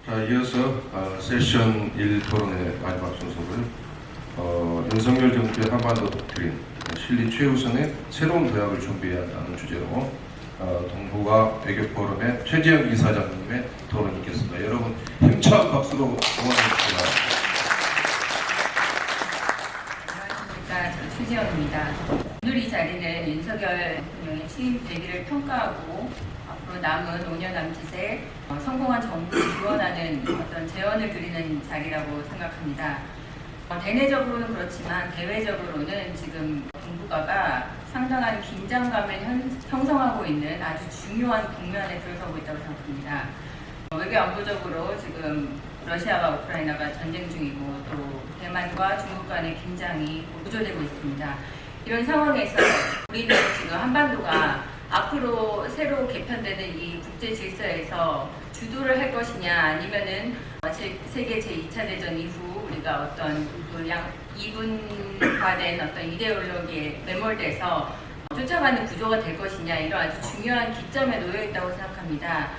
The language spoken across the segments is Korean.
자, 이어서 세션 1 토론의 마지막 순서를 윤석열 정부의 한반도 독트린 실리 최우선의 새로운 도약을 준비해야 한다는 주제로 동북아 외교포럼의 최재형 이사장님의 토론이 있겠습니다. 여러분 힘찬 박수로 응원해주시기 안녕하십니까. 최재형입니다. 오늘 이 자리는 윤석열 대통령의 취임 100일을 평가하고 앞으로 남은 5년 남짓에 성공한 정부를 기원하는 어떤 재원을 드리는 자리라고 생각합니다. 대내적으로는 그렇지만 대외적으로는 지금 동북아가 상당한 긴장감을 형성하고 있는 아주 중요한 국면에 들어서고 있다고 생각합니다. 외교 안보적으로 지금 러시아와 우크라이나가 전쟁 중이고 또 대만과 중국 간의 긴장이 고조되고 있습니다. 이런 상황에서 우리는 지금 한반도가 앞으로 새로 개편되는 이 국제 질서에서 주도를 할 것이냐 아니면은 세계 제2차 대전 이후 우리가 어떤 이분화된 어떤 이데올로기에 매몰돼서 쫓아가는 구조가 될 것이냐 이런 아주 중요한 기점에 놓여 있다고 생각합니다.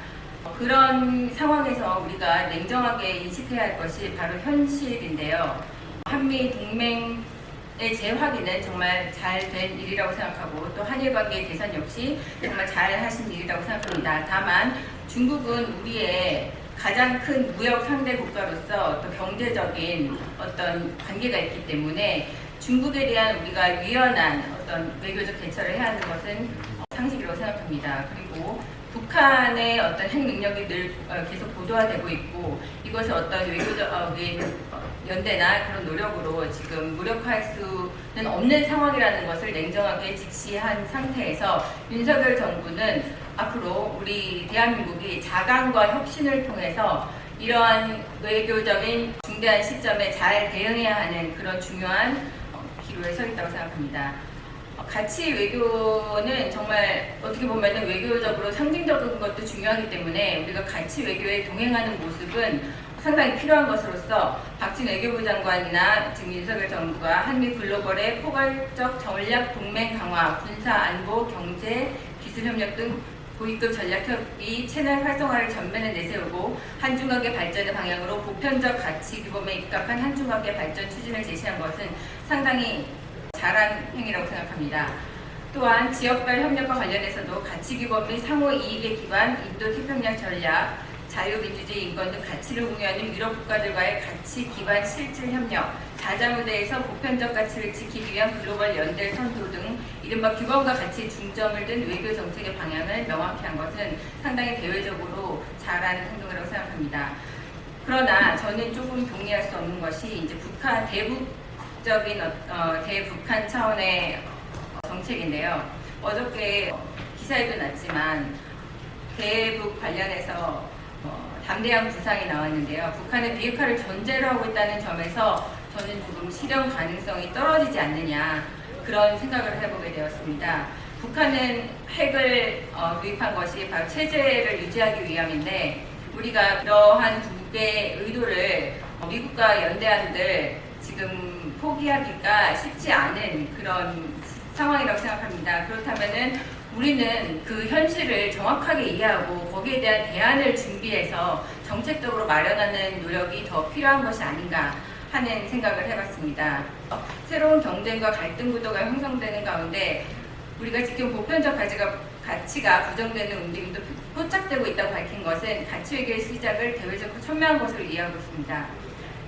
그런 상황에서 우리가 냉정하게 인식해야 할 것이 바로 현실인데요. 한미 동맹의 재확인은 정말 잘 된 일이라고 생각하고 또 한일 관계 개선 역시 정말 잘 하신 일이라고 생각합니다. 다만 중국은 우리의 가장 큰 무역 상대 국가로서 또 경제적인 어떤 관계가 있기 때문에 중국에 대한 우리가 유연한 어떤 외교적 대처를 해야 하는 것은 상식이라고 생각합니다. 그리고 북한의 어떤 핵 능력이 늘 계속 보도화되고 있고 이것을 어떤 외교적인 연대나 그런 노력으로 지금 무력화할 수는 없는 상황이라는 것을 냉정하게 직시한 상태에서 윤석열 정부는 앞으로 우리 대한민국이 자강과 혁신을 통해서 이러한 외교적인 중대한 시점에 잘 대응해야 하는 그런 중요한 기로에 서 있다고 생각합니다. 가치 외교는 정말 어떻게 보면 외교적으로 상징적인 것도 중요하기 때문에 우리가 가치 외교에 동행하는 모습은 상당히 필요한 것으로서 박진 외교부 장관이나 지금 윤석열 정부가 한미 글로벌의 포괄적 전략 동맹 강화, 군사, 안보, 경제, 기술협력 등 고위급 전략협의 채널 활성화를 전면에 내세우고 한중관계 발전의 방향으로 보편적 가치 규범에 입각한 한중관계 발전 추진을 제시한 것은 상당히 잘한 행위라고 생각합니다. 또한 지역별 협력과 관련해서도 가치 규범 및 상호 이익에 기반 인도 태평양 전략, 자유민주주의 인권 등 가치를 공유하는 유럽 국가들과의 가치 기반 실질 협력, 다자무대에서 보편적 가치를 지키기 위한 글로벌 연대 선도 등 이른바 규범과 가치에 중점을 둔 외교 정책의 방향을 명확히 한 것은 상당히 대외적으로 잘한 행동이라고 생각합니다. 그러나 저는 조금 동의할 수 없는 것이 이제 대북적인 대북한 차원의 정책인데요. 어저께 기사에도 났지만 대북 관련해서 담대한 구상이 나왔는데요. 북한은 비핵화를 전제로 하고 있다는 점에서 저는 조금 실현 가능성이 떨어지지 않느냐 그런 생각을 해보게 되었습니다. 북한은 핵을 도입한 것이 바로 체제를 유지하기 위함인데 우리가 그러한 북의 의도를 미국과 연대한들 지금 포기하기가 쉽지 않은 그런 상황이라고 생각합니다. 그렇다면은 우리는 그 현실을 정확하게 이해하고 거기에 대한 대안을 준비해서 정책적으로 마련하는 노력이 더 필요한 것이 아닌가 하는 생각을 해봤습니다. 새로운 경쟁과 갈등 구도가 형성되는 가운데 우리가 지금 보편적 가치가 부정되는 움직임도 포착되고 있다고 밝힌 것은 가치 외교의 시작을 대외적으로 첨예한 것으로 이해하고 있습니다.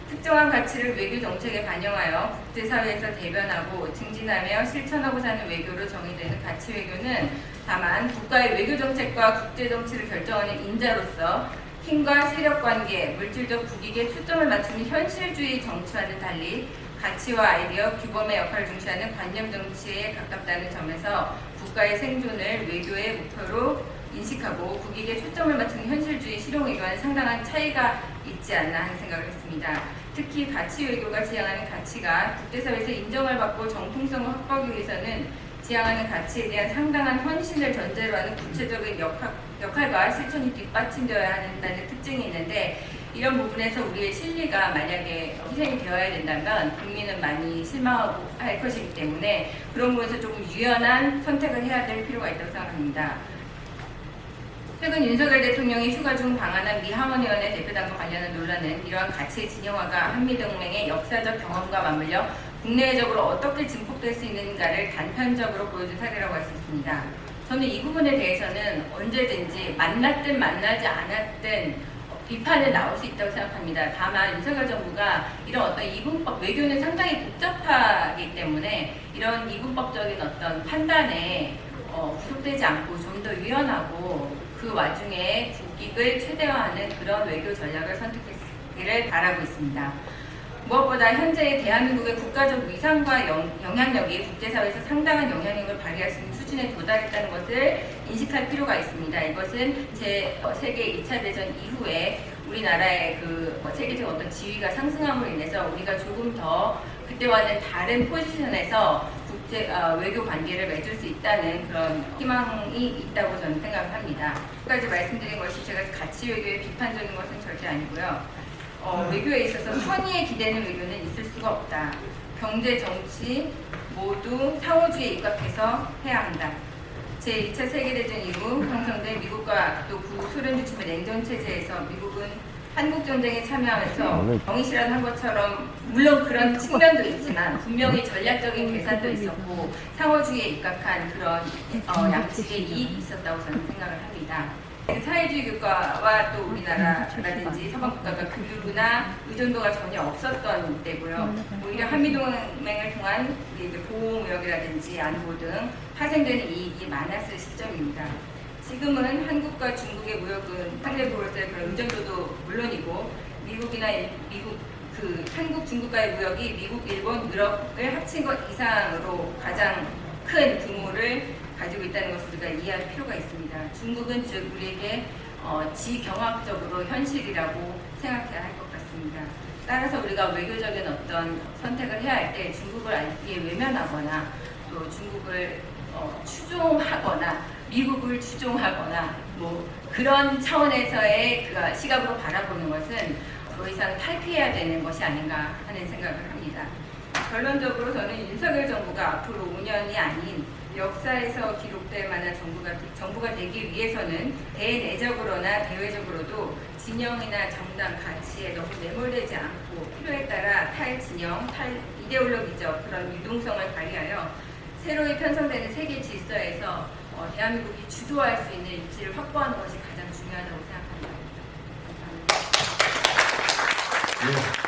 특정한 가치를 외교 정책에 반영하여 국제사회에서 대변하고 증진하며 실천하고자 하는 외교로 정의되는 가치 외교는 다만 국가의 외교 정책과 국제 정치를 결정하는 인자로서 힘과 세력 관계, 물질적 국익에 초점을 맞추는 현실주의 정치와는 달리 가치와 아이디어, 규범의 역할을 중시하는 관념 정치에 가깝다는 점에서 국가의 생존을 외교의 목표로 인식하고 국익에 초점을 맞추는 현실주의 실용 외교와는 상당한 차이가 있지 않나 하는 생각을 했습니다. 특히 가치 외교가 지향하는 가치가 국제사회에서 인정을 받고 정통성을 확보하기 위해서는 지향하는 가치에 대한 상당한 헌신을 전제로 하는 구체적인 역할과 실천이 뒷받침되어야 한다는 특징이 있는데 이런 부분에서 우리의 실리가 만약에 희생이 되어야 된다면 국민은 많이 실망하고 할 것이기 때문에 그런 부분에서 조금 유연한 선택을 해야 될 필요가 있다고 생각합니다. 최근 윤석열 대통령이 휴가 중 방한한 미 하원 의원의 대표단과 관련한 논란은 이러한 가치의 진영화가 한미동맹의 역사적 경험과 맞물려 국내적으로 어떻게 증폭될 수 있는가를 단편적으로 보여준 사례라고 할 수 있습니다. 저는 이 부분에 대해서는 언제든지 만났든 만나지 않았든 비판은 나올 수 있다고 생각합니다. 다만 윤석열 정부가 이런 어떤 이분법, 외교는 상당히 복잡하기 때문에 이런 이분법적인 어떤 판단에 구속되지 않고 좀 더 유연하고 그 와중에 국익을 최대화하는 그런 외교 전략을 선택했기를 바라고 있습니다. 무엇보다 현재 대한민국의 국가적 위상과 영향력이 국제사회에서 상당한 영향력을 발휘할 수 있는 수준에 도달했다는 것을 인식할 필요가 있습니다. 이것은 세계 2차 대전 이후에 우리나라의 그 세계적 어떤 지위가 상승함으로 인해서 우리가 조금 더 그때와는 다른 포지션에서 외교 관계를 맺을 수 있다는 그런 희망이 있다고 저는 생각을 합니다. 여기까지 말씀드린 것이 제가 가치 외교의 비판적인 것은 절대 아니고요. 외교에 있어서 선의에 기대는 외교는 있을 수가 없다. 경제, 정치 모두 상호주의에 입각해서 해야 한다. 제2차 세계대전 이후 형성된 미국과 또 구소련 중심의 냉전 체제에서 미국은 한국 전쟁에 참여하면서 정의실현 한 것처럼 물론 그런 측면도 있지만 분명히 전략적인 계산도 있었고 상호주의에 입각한 그런 양측의 이익이 있었다고 저는 생각을 합니다. 사회주의 국가와 또 우리나라라든지 서방 국가가 교류나 의존도가 전혀 없었던 때고요. 오히려 한미동맹을 통한 보호무역이라든지 안보 등 파생되는 이익이 많았을 시점입니다. 지금은 한국과 중국의 무역은 상대적으로서의 그런 의존도도 물론이고 한국 중국과의 무역이 미국, 일본, 유럽을 합친 것 이상으로 가장 큰 규모를 가지고 있다는 것을 우리가 이해할 필요가 있습니다. 중국은 즉 우리에게 지경학적으로 현실이라고 생각해야 할 것 같습니다. 따라서 우리가 외교적인 어떤 선택을 해야 할 때 중국을 알기에 외면하거나 또 중국을 추종하거나 미국을 추종하거나 뭐 그런 차원에서의 그 시각으로 바라보는 것은 더 이상 탈피해야 되는 것이 아닌가 하는 생각을 합니다. 결론적으로 저는 윤석열 정부가 앞으로 5년이 아닌 역사에서 기록될 만한 정부가 되기 위해서는 대내적으로나 대외적으로도 진영이나 정당 가치에 너무 매몰되지 않고 필요에 따라 탈진영, 탈이데올로기적 그런 유동성을 발휘하여 새로이 편성되는 세계 질서에서 대한민국이 주도할 수 있는 입지를 확보하는 것이 가장 중요하다고 생각합니다. 감사합니다. 네.